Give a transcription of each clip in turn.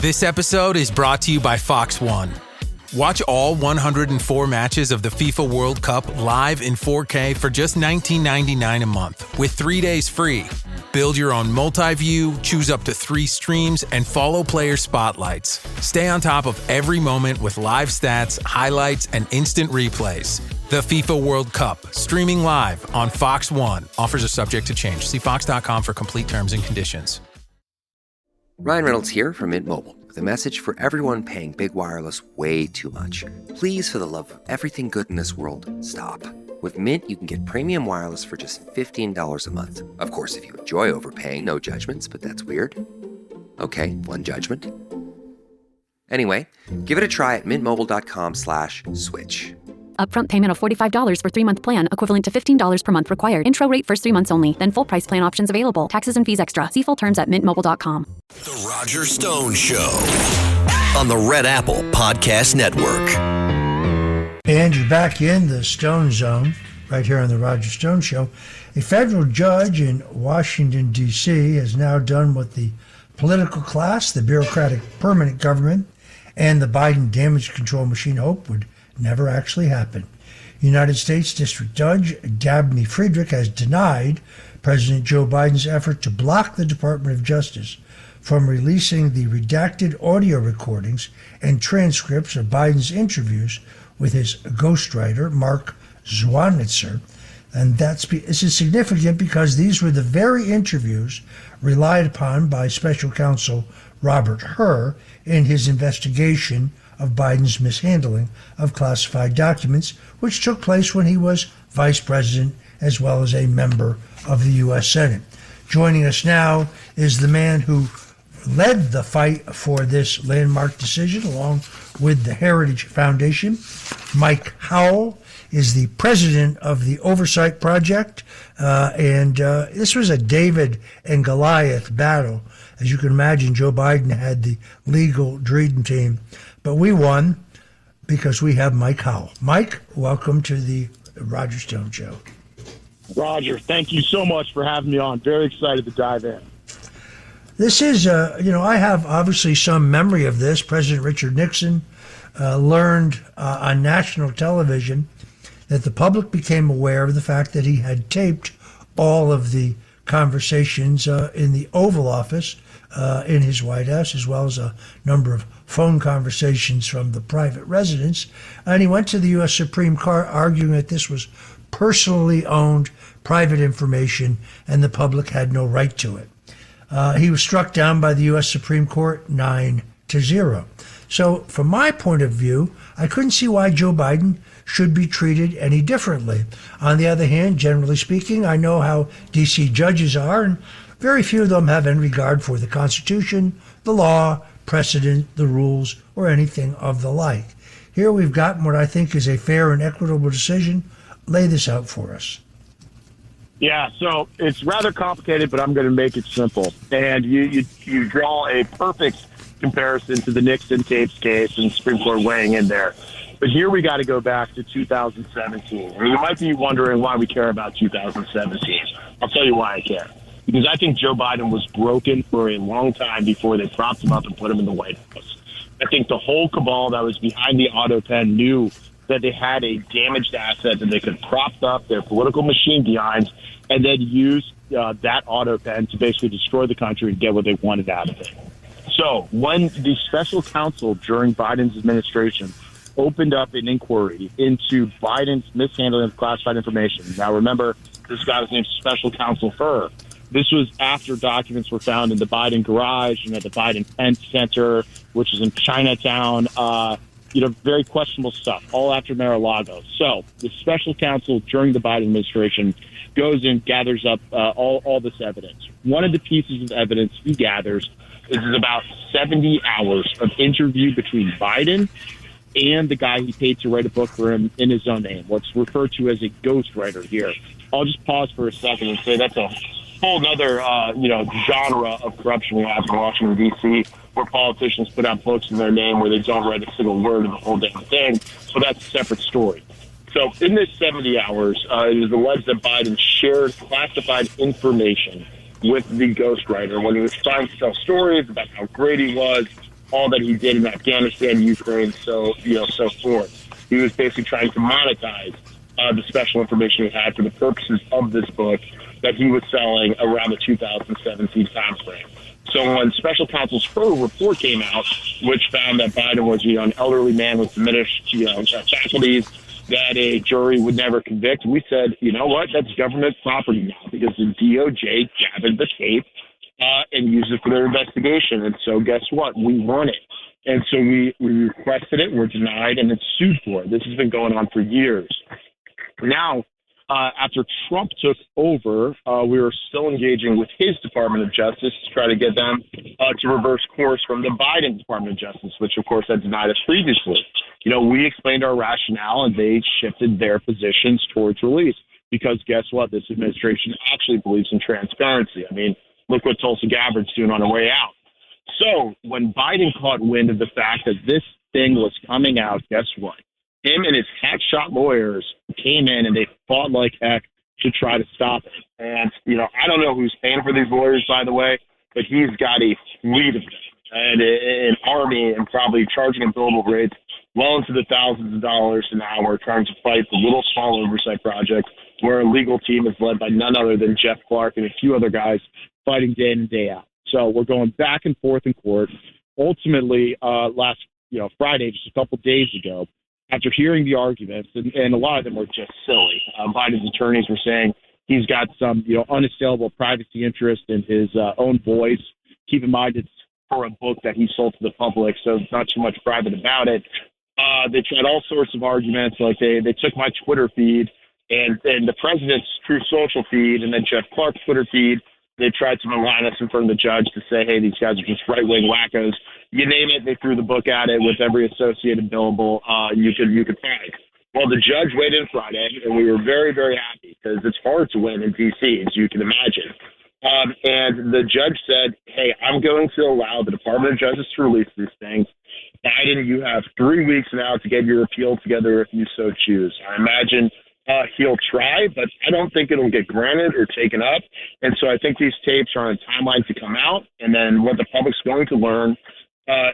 This episode is brought to you by Fox One. Watch all 104 matches of the FIFA World Cup live in 4K for just $19.99 a month with 3 days free. Build your own multi-view, choose up to 3 streams, and follow player spotlights. Stay on top of every moment with live stats, highlights, and instant replays. The FIFA World Cup, streaming live on Fox One. Offers are subject to change. See fox.com for complete terms and conditions. Ryan Reynolds here from Mint Mobile with a message for everyone paying big wireless way too much. Please, for the love of everything good in this world, stop. With Mint, you can get premium wireless for just $15 a month. Of course, if you enjoy overpaying, no judgments, but that's weird. Okay, one judgment. Anyway, give it a try at mintmobile.com/switch. Upfront payment of $45 for 3-month plan, equivalent to $15 per month required. Intro rate first 3 months only. Then full price plan options available. Taxes and fees extra. See full terms at mintmobile.com. The Roger Stone Show on the Red Apple Podcast Network. And you're back in the Stone Zone, right here on the Roger Stone Show. A federal judge in Washington, D.C. has now done what the political class, the bureaucratic permanent government, and the Biden damage control machine hoped would never actually happen. United States District Judge Dabney Friedrich has denied President Joe Biden's effort to block the Department of Justice from releasing the redacted audio recordings and transcripts of Biden's interviews with his ghostwriter, Mark Zwanitzer. And this is significant because these were the very interviews relied upon by Special Counsel Robert Hur in his investigation of Biden's mishandling of classified documents, which took place when he was vice president as well as a member of the U.S. Senate. Joining us now is the man who led the fight for this landmark decision along with the Heritage Foundation. Mike Howell is the president of the Oversight Project, and this was a David and Goliath battle. As you can imagine, Joe Biden had the legal dream team, but we won because we have Mike Howell. Mike, welcome to the Roger Stone Show. Roger, thank you so much for having me on. Very excited to dive in. This is, I have obviously some memory of this. President Richard Nixon learned on national television that the public became aware of the fact that he had taped all of the conversations in the Oval Office in his White House, as well as a number of phone conversations from the private residence. And he went to the U.S. Supreme Court arguing that this was personally owned private information and the public had no right to it. He was struck down by the U.S. Supreme Court 9-0. So from my point of view, I couldn't see why Joe Biden should be treated any differently. On the other hand, generally speaking, I know how D.C. judges are, and very few of them have any regard for the Constitution, the law, precedent, the rules, or anything of the like. Here we've gotten what I think is a fair and equitable decision. Lay this out for us. Yeah, so it's rather complicated, but I'm going to make it simple. And you draw a perfect comparison to the Nixon tapes case and Supreme Court weighing in there. But here we got to go back to 2017. And you might be wondering why we care about 2017. I'll tell you why I care. Because I think Joe Biden was broken for a long time before they propped him up and put him in the White House. I think the whole cabal that was behind the auto pen knew that they had a damaged asset that they could prop up their political machine behind and then use that auto pen to basically destroy the country and get what they wanted out of it. So when the special counsel during Biden's administration opened up an inquiry into Biden's mishandling of classified information. Now, remember, this guy was named Special Counsel Hur. This was after documents were found in the Biden garage and at the Biden Tent Center, which is in Chinatown. Very questionable stuff, all after Mar-a-Lago. So the special counsel during the Biden administration goes and gathers up all this evidence. One of the pieces of evidence he gathers is about 70 hours of interview between Biden and the guy he paid to write a book for him in his own name, what's referred to as a ghostwriter here. I'll just pause for a second and say that's a whole other, genre of corruption we have in Washington, D.C., where politicians put out books in their name where they don't write a single word of the whole damn thing. So that's a separate story. So in this 70 hours, it is alleged that Biden shared classified information with the ghostwriter when he was trying to tell stories about how great he was, all that he did in Afghanistan, Ukraine, so forth. He was basically trying to monetize the special information he had for the purposes of this book that he was selling around the 2017 time frame. So when Special Counsel Hur report came out, which found that Biden was, an elderly man with diminished, faculties, that a jury would never convict, we said, you know what, that's government property now because the DOJ gathered the tape and used it for their investigation. And so guess what? We won it. And so we requested it, we're denied, and it's sued for it. This has been going on for years. Now, after Trump took over, we were still engaging with his Department of Justice to try to get them to reverse course from the Biden Department of Justice, which, of course, had denied us previously. We explained our rationale, and they shifted their positions towards release because guess what? This administration actually believes in transparency. I mean, look what Tulsi Gabbard's doing on her way out. So when Biden caught wind of the fact that this thing was coming out, guess what? Him and his hotshot lawyers came in and they fought like heck to try to stop it. And, I don't know who's paying for these lawyers, by the way, but he's got a fleet of them and an army and probably charging them billable rates well into the thousands of dollars an hour trying to fight the little small oversight project where a legal team is led by none other than Jeff Clark and a few other guys fighting day in and day out. So we're going back and forth in court. Ultimately, last Friday, just a couple days ago, after hearing the arguments, and a lot of them were just silly, Biden's attorneys were saying he's got some unassailable privacy interest in his own voice. Keep in mind it's for a book that he sold to the public, so not too much private about it. They tried all sorts of arguments, like they took my Twitter feed and the president's Truth Social feed and then Jeff Clark's Twitter feed. They tried to malign us in front of the judge to say, hey, these guys are just right-wing wackos. You name it, they threw the book at it with every associated billable you could find. Well, the judge weighed in Friday, and we were very, very happy because it's hard to win in D.C., as you can imagine. And the judge said, hey, I'm going to allow the Department of Justice to release these things. Biden, you have 3 weeks now to get your appeal together if you so choose. I imagine he'll try, but I don't think it'll get granted or taken up. And so I think these tapes are on a timeline to come out. And then what the public's going to learn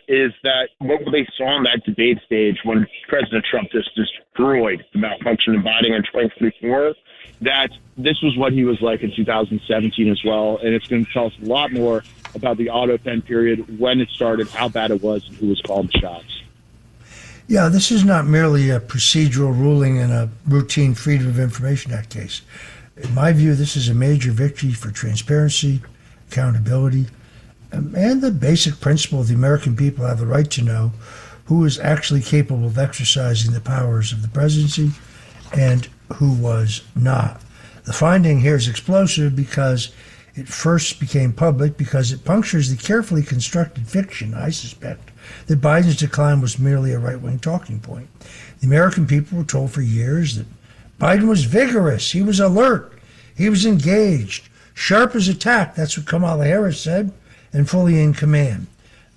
is that what they saw on that debate stage when President Trump just destroyed the malfunction of Biden in 2024, that this was what he was like in 2017 as well. And it's going to tell us a lot more about the auto pen period, when it started, how bad it was, and who was calling the shots. Yeah, this is not merely a procedural ruling in a routine Freedom of Information Act case. In my view, this is a major victory for transparency, accountability, and the basic principle the American people have the right to know who is actually capable of exercising the powers of the presidency and who was not. The finding here is explosive because it first became public because it punctures the carefully constructed fiction, I suspect, that Biden's decline was merely a right-wing talking point. The American people were told for years that Biden was vigorous, he was alert, he was engaged, sharp as a tack, that's what Kamala Harris said, and fully in command.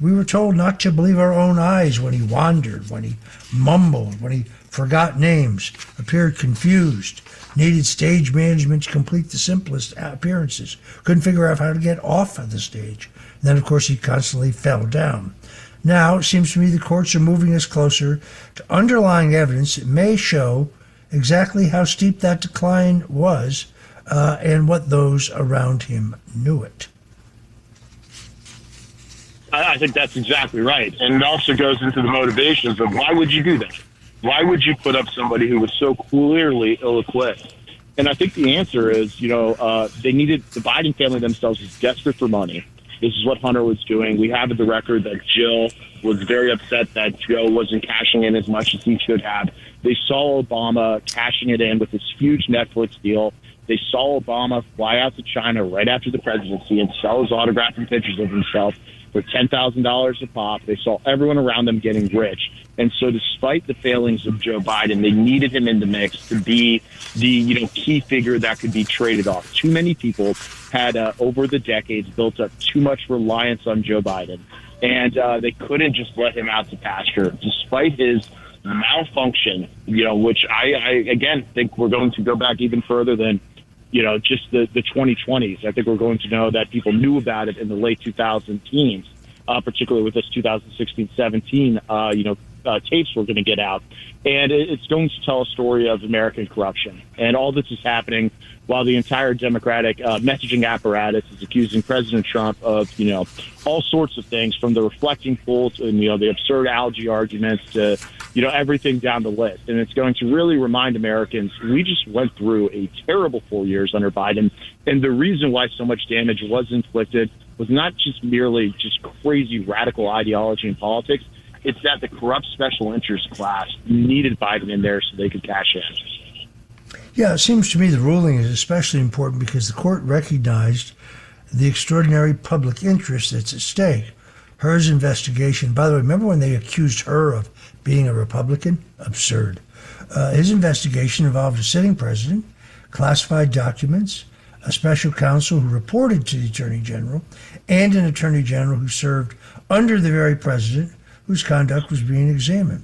We were told not to believe our own eyes when he wandered, when he mumbled, when he forgot names, appeared confused, needed stage management to complete the simplest appearances, couldn't figure out how to get off of the stage. And then, of course, he constantly fell down. Now, it seems to me the courts are moving us closer to underlying evidence that may show exactly how steep that decline was and what those around him knew it. I think that's exactly right. And it also goes into the motivations of why would you do that? Why would you put up somebody who was so clearly ill-equipped? And I think the answer is, they needed, the Biden family themselves was desperate for money. This is what Hunter was doing. We have the record that Jill was very upset that Joe wasn't cashing in as much as he should have. They saw Obama cashing it in with this huge Netflix deal. They saw Obama fly out to China right after the presidency and sell his autograph and pictures of himself for $10,000 a pop. They saw everyone around them getting rich. And so despite the failings of Joe Biden, they needed him in the mix to be the key figure that could be traded off. Too many people had, over the decades, built up too much reliance on Joe Biden. And they couldn't just let him out to pasture. Despite his malfunction, which I again, think we're going to go back even further than just the 2020s. I think we're going to know that people knew about it in the late 2010s. particularly with this 2016-17, tapes were going to get out. And it's going to tell a story of American corruption. And all this is happening while the entire Democratic messaging apparatus is accusing President Trump of, all sorts of things, from the reflecting fools and, the absurd algae arguments to, everything down the list. And it's going to really remind Americans we just went through a terrible 4 years under Biden. And the reason why so much damage was inflicted was not just merely just crazy radical ideology and politics. It's that the corrupt special interest class needed Biden in there so they could cash in. Yeah, it seems to me the ruling is especially important because the court recognized the extraordinary public interest that's at stake. Hur's investigation, by the way, remember when they accused Hur of being a Republican? Absurd. His investigation involved a sitting president, classified documents, a special counsel who reported to the Attorney General, and an Attorney General who served under the very president whose conduct was being examined.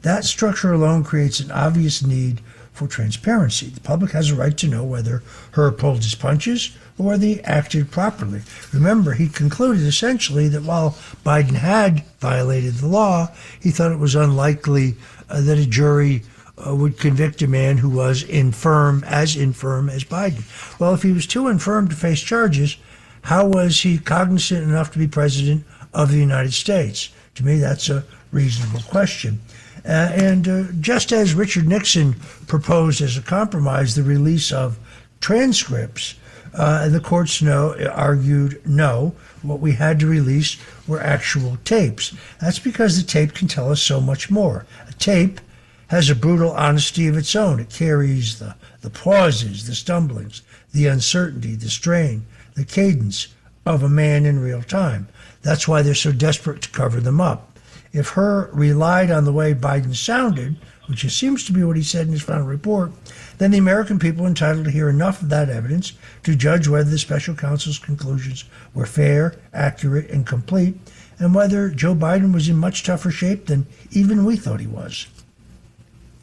That structure alone creates an obvious need for transparency. The public has a right to know whether Hur pulled his punches or whether he acted properly. Remember, he concluded essentially that while Biden had violated the law, he thought it was unlikely that a jury would convict a man who was infirm as Biden. Well, if he was too infirm to face charges, how was he cognizant enough to be president of the United States? To me, that's a reasonable question. And just as Richard Nixon proposed as a compromise the release of transcripts, the courts argued no. What we had to release were actual tapes. That's because the tape can tell us so much more. A tape has a brutal honesty of its own. It carries the pauses, the stumblings, the uncertainty, the strain, the cadence of a man in real time. That's why they're so desperate to cover them up. If Hur relied on the way Biden sounded, which seems to be what he said in his final report, then the American people are entitled to hear enough of that evidence to judge whether the special counsel's conclusions were fair, accurate, and complete, and whether Joe Biden was in much tougher shape than even we thought he was.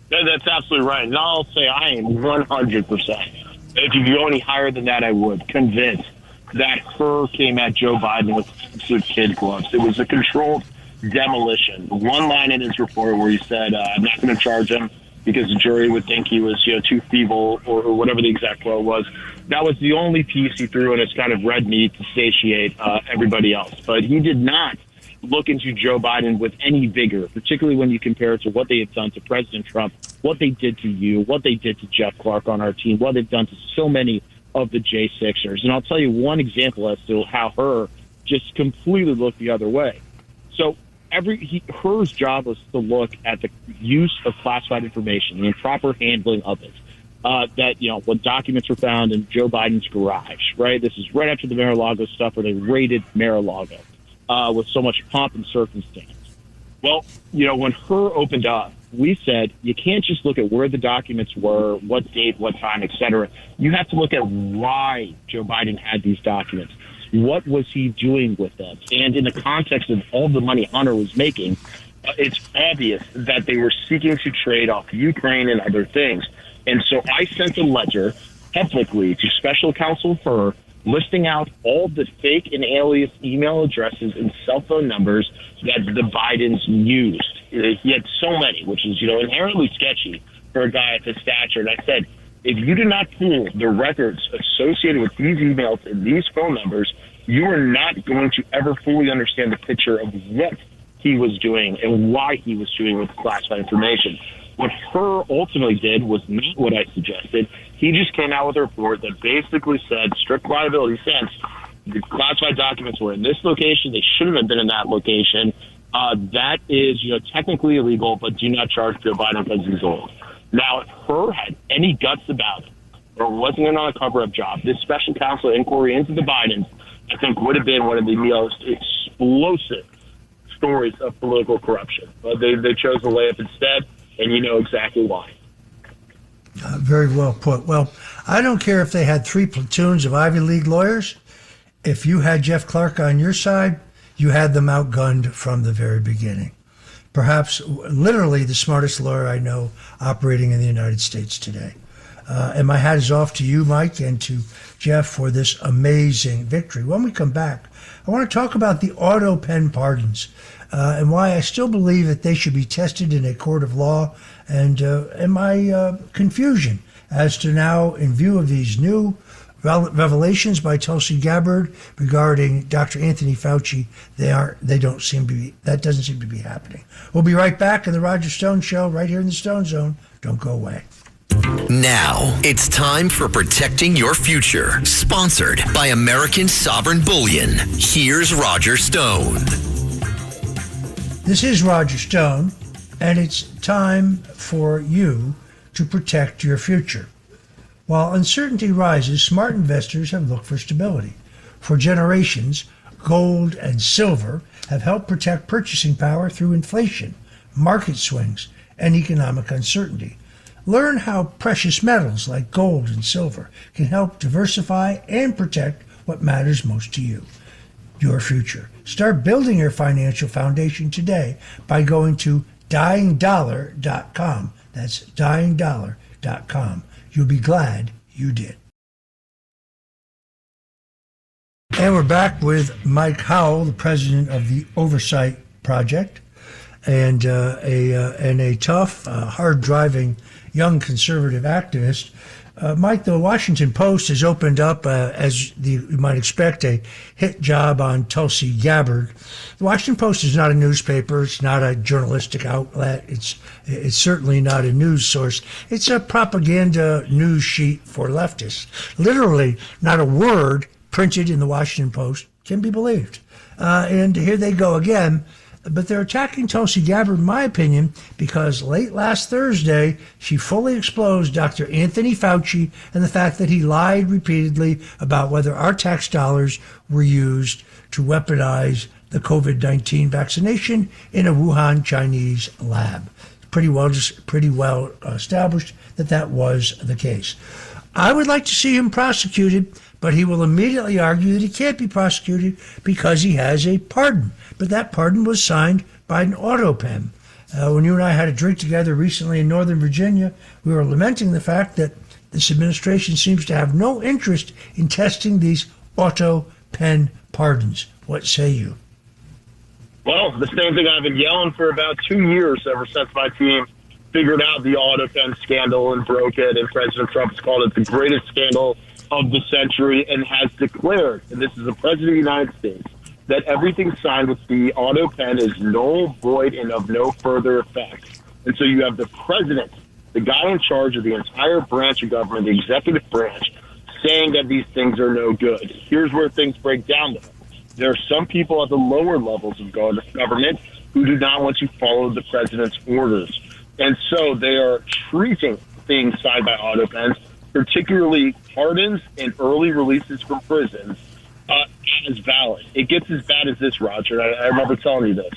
That's absolutely right. And I'll say I am 100%. If you go any higher than that, I would. Convinced that Hur came at Joe Biden with kid gloves. It was a controlled demolition. One line in his report where he said, I'm not going to charge him because the jury would think he was too feeble or whatever the exact quote was. That was the only piece he threw in as kind of red meat to satiate everybody else. But he did not look into Joe Biden with any vigor, particularly when you compare it to what they had done to President Trump, what they did to you, what they did to Jeff Clark on our team, what they've done to so many of the J6ers. And I'll tell you one example as to how Hur just completely looked the other way. So Hur's job was to look at the use of classified information, the improper handling of it. When documents were found in Joe Biden's garage, right? This is right after the Mar-a-Lago stuff where they raided Mar-a-Lago with so much pomp and circumstance. Well, when Hur opened up, we said you can't just look at where the documents were, what date, what time, et cetera. You have to look at why Joe Biden had these documents. What was he doing with them? And in the context of all the money Hunter was making, it's obvious that they were seeking to trade off Ukraine and other things. And so I sent a letter publicly to Special Counsel Hur listing out all the fake and alias email addresses and cell phone numbers that the Bidens used. He had so many, which is, inherently sketchy for a guy of his stature. And I said, if you do not pull the records associated with these emails and these phone numbers, you are not going to ever fully understand the picture of what he was doing and why he was doing with classified information. What Hur ultimately did was not what I suggested. He just came out with a report that basically said, strict liability sense, the classified documents were in this location. They shouldn't have been in that location. That is, technically illegal, but do not charge Joe Biden because he's old. Now, if Hur had any guts about it, or wasn't in on a cover-up job, this special counsel inquiry into the Bidens, I think, would have been one of the most explosive stories of political corruption. But they chose to lay up instead, and you know exactly why. Very well put. Well, I don't care if they had 3 platoons of Ivy League lawyers. If you had Jeff Clark on your side, you had them outgunned from the very beginning. Perhaps literally the smartest lawyer I know operating in the United States today. And my hat is off to you, Mike, and to Jeff for this amazing victory. When we come back, I want to talk about the auto pen pardons and why I still believe that they should be tested in a court of law, and my confusion as to now, in view of these new revelations by Tulsi Gabbard regarding Dr. Anthony Fauci, that doesn't seem to be happening. We'll be right back in the Roger Stone Show, right here in the Stone Zone. Don't go away. Now, it's time for Protecting Your Future, sponsored by American Sovereign Bullion. Here's Roger Stone. This is Roger Stone, and it's time for you to protect your future. While uncertainty rises, smart investors have looked for stability. For generations, gold and silver have helped protect purchasing power through inflation, market swings, and economic uncertainty. Learn how precious metals like gold and silver can help diversify and protect what matters most to you, your future. Start building your financial foundation today by going to dyingdollar.com. That's dyingdollar.com. You'll be glad you did. And we're back with Mike Howell, the president of the Oversight Project, and a tough, hard-driving young conservative activist. Mike, the Washington Post has opened up, as you might expect, a hit job on Tulsi Gabbard. The Washington Post is not a newspaper. It's not a journalistic outlet. It's certainly not a news source. It's a propaganda news sheet for leftists. Literally, not a word printed in the Washington Post can be believed. And here they go again. But they're attacking Tulsi Gabbard, in my opinion, because late last Thursday, she fully exposed Dr. Anthony Fauci and the fact that he lied repeatedly about whether our tax dollars were used to weaponize the COVID-19 vaccination in a Wuhan Chinese lab. Pretty well established that was the case. I would like to see him prosecuted, but he will immediately argue that he can't be prosecuted because he has a pardon. But that pardon was signed by an auto pen. When you and I had a drink together recently in Northern Virginia, we were lamenting the fact that this administration seems to have no interest in testing these auto pen pardons. What say you? Well, the same thing I've been yelling for about 2 years ever since my team figured out the auto pen scandal and broke it, and President Trump has called it the greatest scandal of the century and has declared, and this is the President of the United States, that everything signed with the auto pen is null, void, and of no further effect. And so you have the president, the guy in charge of the entire branch of government, the executive branch, saying that these things are no good. Here's where things break down, though. There are some people at the lower levels of government who do not want to follow the president's orders. And so they are treating things signed by auto pens, particularly pardons and early releases from prisons, as valid. It gets as bad as this, Roger. I remember telling you this.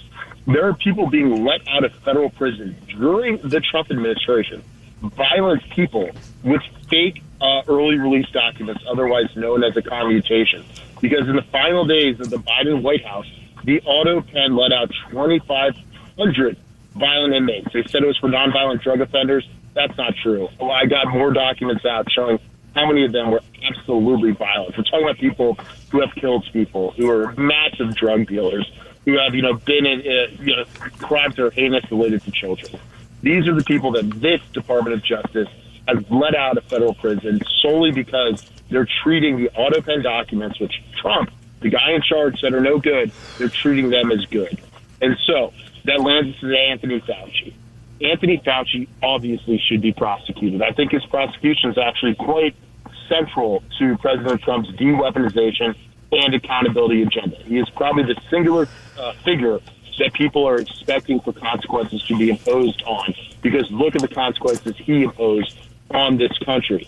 There are people being let out of federal prison during the Trump administration, violent people with fake early release documents, otherwise known as a commutation. Because in the final days of the Biden White House, the auto pen let out 2,500 violent inmates. They said it was for nonviolent drug offenders. That's not true. Well, I got more documents out showing how many of them were absolutely violent. We're talking about people who have killed people, who are massive drug dealers, who have, been in, crimes that are heinous related to children. These are the people that this Department of Justice has let out of federal prison solely because they're treating the auto pen documents, which Trump, the guy in charge, said are no good. They're treating them as good. And so that lands us to Anthony Fauci. Anthony Fauci obviously should be prosecuted. I think his prosecution is actually quite central to President Trump's de-weaponization and accountability agenda. He is probably the singular figure that people are expecting for consequences to be imposed on, because look at the consequences he imposed on this country.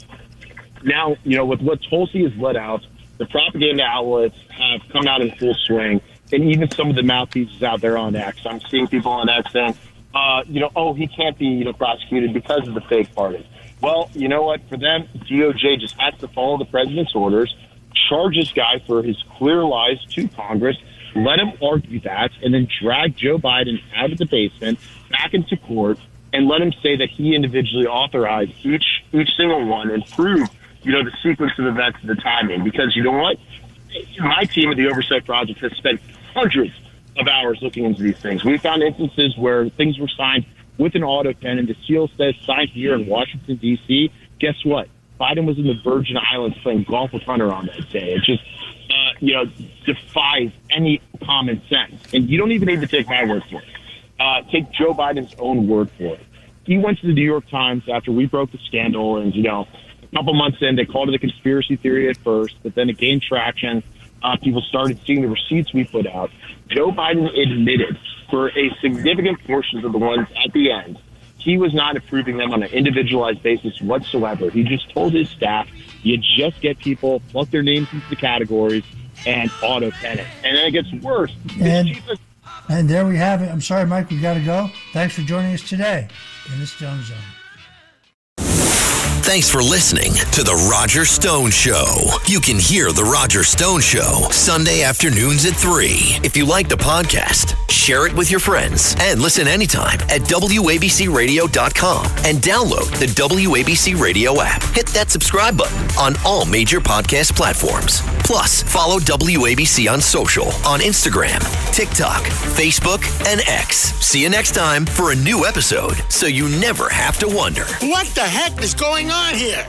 Now, with what Tulsi has let out, the propaganda outlets have come out in full swing, and even some of the mouthpieces out there on X. I'm seeing people on X saying, he can't be, prosecuted because of the fake pardon. Well, you know what? For them, DOJ just has to follow the president's orders, charge this guy for his clear lies to Congress, let him argue that, and then drag Joe Biden out of the basement, back into court, and let him say that he individually authorized each single one and prove, the sequence of events and the timing. Because you know what? my team at the Oversight Project has spent hundreds of hours looking into these things. We found instances where things were signed with an auto pen, and the seal says signed here in Washington, D.C. Guess what? Biden was in the Virgin Islands playing golf with Hunter on that day. It just, defies any common sense. And you don't even need to take my word for it. Take Joe Biden's own word for it. He went to the New York Times after we broke the scandal, and, a couple months in, they called it a conspiracy theory at first, but then it gained traction. People started seeing the receipts we put out. Joe Biden admitted for a significant portion of the ones at the end, he was not approving them on an individualized basis whatsoever. He just told his staff, you just get people, plug their names into the categories, and auto-pen it. And then it gets worse. And there we have it. I'm sorry, Mike, we got to go. Thanks for joining us today in the Stone Zone. Thanks for listening to The Roger Stone Show. You can hear The Roger Stone Show Sunday afternoons at 3. If you like the podcast, share it with your friends and listen anytime at WABCRadio.com and download the WABC Radio app. Hit that subscribe button on all major podcast platforms. Plus, follow WABC on social on Instagram, TikTok, Facebook, and X. See you next time for a new episode so you never have to wonder. What the heck is going on here?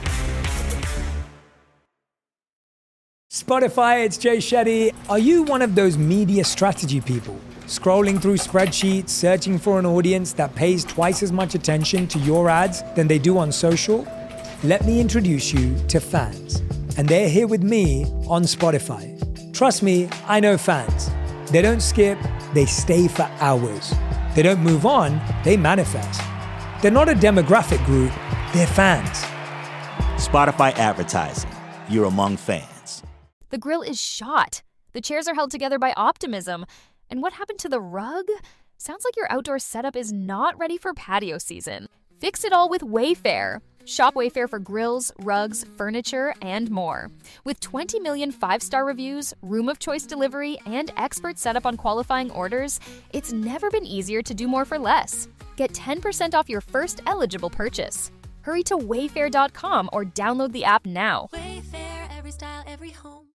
Spotify, it's Jay Shetty. Are you one of those media strategy people? Scrolling through spreadsheets, searching for an audience that pays twice as much attention to your ads than they do on social? Let me introduce you to Fans. And they're here with me on Spotify. Trust me, I know Fans. They don't skip, they stay for hours. They don't move on, they manifest. They're not a demographic group, they're fans. Spotify advertising. You're among fans. The grill is shot. The chairs are held together by optimism. And what happened to the rug? Sounds like your outdoor setup is not ready for patio season. Fix it all with Wayfair. Shop Wayfair for grills, rugs, furniture, and more. With 20 million 5-star reviews, room of choice delivery, and expert setup on qualifying orders, it's never been easier to do more for less. Get 10% off your first eligible purchase. Hurry to wayfair.com or download the app now. Wayfair, every style, every home.